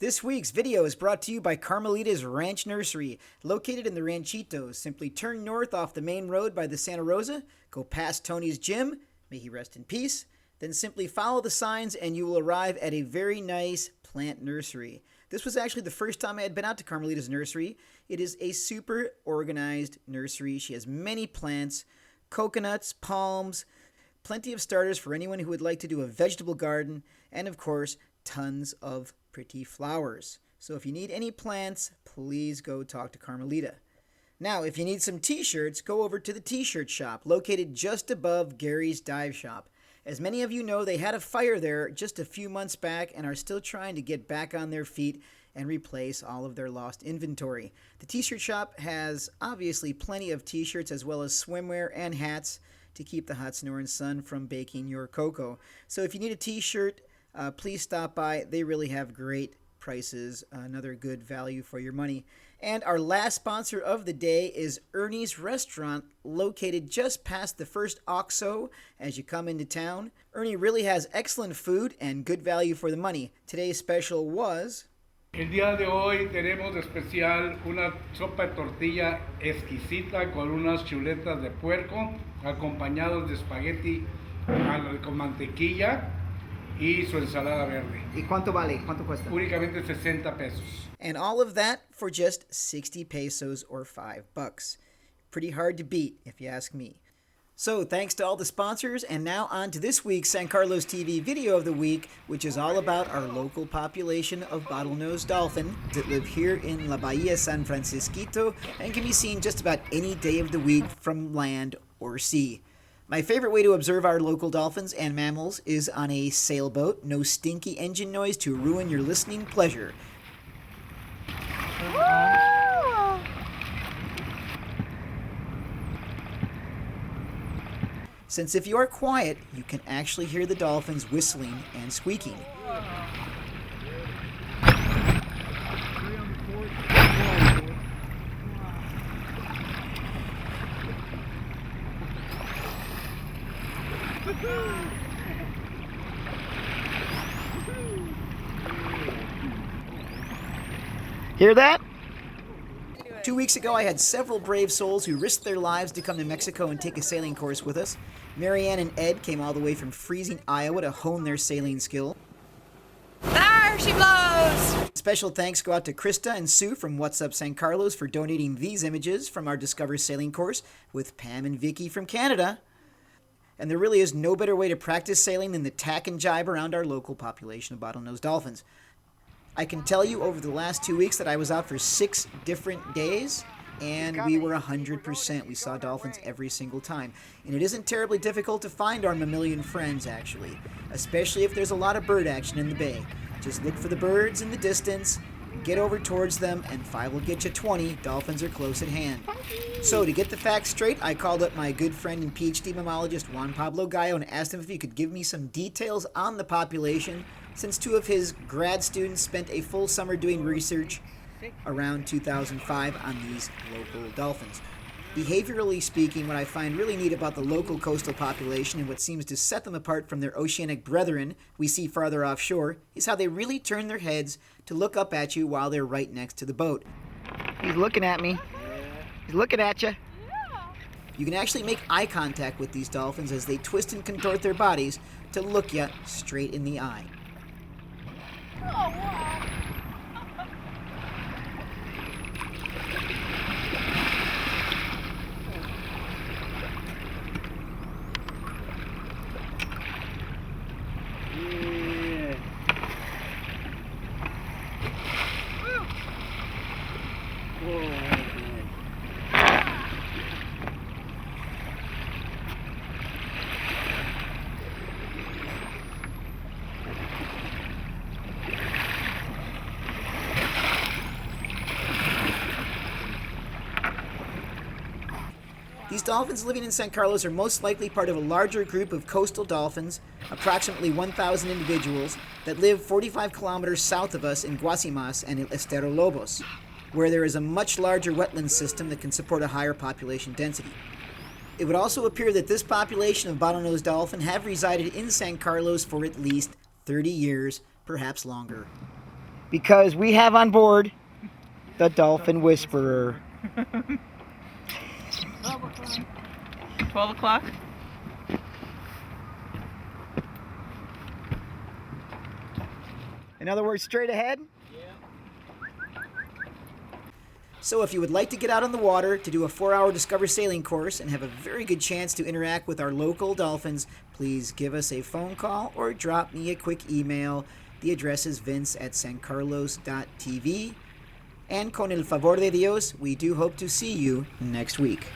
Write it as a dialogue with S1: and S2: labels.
S1: This week's video is brought to you by Carmelita's Ranch Nursery, located in the Ranchitos. Simply turn north off the main road by the Santa Rosa, go past Tony's gym, may he rest in peace, then simply follow the signs and you will arrive at a very nice plant nursery. This was actually the first time I had been out to Carmelita's nursery. It is a super organized nursery. She has many plants, coconuts, palms, plenty of starters for anyone who would like to do a vegetable garden, and of course, tons of pretty flowers. So if you need any plants, please go talk to Carmelita. Now, if you need some t-shirts, go over to the t-shirt shop, located just above Gary's Dive Shop. As many of you know, they had a fire there just a few months back and are still trying to get back on their feet and replace all of their lost inventory. The t-shirt shop has obviously plenty of t-shirts as well as swimwear and hats to keep the hot Sonoran sun from baking your cocoa. So if you need a t-shirt, please stop by. They really have great prices, another good value for your money. And our last sponsor of the day is Ernie's Restaurant, located just past the first OXXO as you come into town. Ernie really has excellent food and good value for the money. Today's special was...
S2: El día de hoy tenemos de especial una sopa de tortilla exquisita con unas chuletas de puerco acompañados de espagueti con mantequilla y su ensalada verde.
S1: ¿Y cuánto vale? ¿Cuánto cuesta?
S2: Únicamente 60 pesos.
S1: And all of that for just 60 pesos or $5. Pretty hard to beat, if you ask me. So, thanks to all the sponsors, and now on to this week's San Carlos TV video of the week, which is all about our local population of bottlenose dolphin that live here in La Bahia San Francisquito and can be seen just about any day of the week from land or sea. My favorite way to observe our local dolphins and mammals is on a sailboat. No stinky engine noise to ruin your listening pleasure. Since if you are quiet, you can actually hear the dolphins whistling and squeaking. Hear that? 2 weeks ago, I had several brave souls who risked their lives to come to Mexico and take a sailing course with us. Marianne and Ed came all the way from freezing Iowa to hone their sailing skill.
S3: There she blows!
S1: Special thanks go out to Krista and Sue from What's Up San Carlos for donating these images from our Discover Sailing course with Pam and Vicky from Canada. And there really is no better way to practice sailing than the tack and jibe around our local population of bottlenose dolphins. I can tell you over the last 2 weeks that I was out for 6 different days, and we were 100%. We saw dolphins every single time. And it isn't terribly difficult to find our mammalian friends, actually, especially if there's a lot of bird action in the bay. Just look for the birds in the distance, get over towards them, and 5 will get you 20. Dolphins are close at hand. So, to get the facts straight, I called up my good friend and PhD mammologist Juan Pablo Gallo and asked him if he could give me some details on the population, since 2 of his grad students spent a full summer doing research around 2005 on these local dolphins. Behaviorally speaking, what I find really neat about the local coastal population and what seems to set them apart from their oceanic brethren we see farther offshore is how they really turn their heads to look up at you while they're right next to the boat. He's looking at me. He's looking at you. You can actually make eye contact with these dolphins as they twist and contort their bodies to look you straight in the eye.
S3: Oh, wow.
S1: These dolphins living in San Carlos are most likely part of a larger group of coastal dolphins, approximately 1,000 individuals, that live 45 kilometers south of us in Guasimas and El Estero Lobos, where there is a much larger wetland system that can support a higher population density. It would also appear that this population of bottlenose dolphin have resided in San Carlos for at least 30 years, perhaps longer. because we have on board the Dolphin Whisperer.
S4: 12 o'clock?
S1: In other words, straight ahead? So if you would like to get out on the water to do a 4-hour Discover Sailing course and have a very good chance to interact with our local dolphins, please give us a phone call or drop me a quick email. The address is vince@sancarlos.tv. And con el favor de Dios, we do hope to see you next week.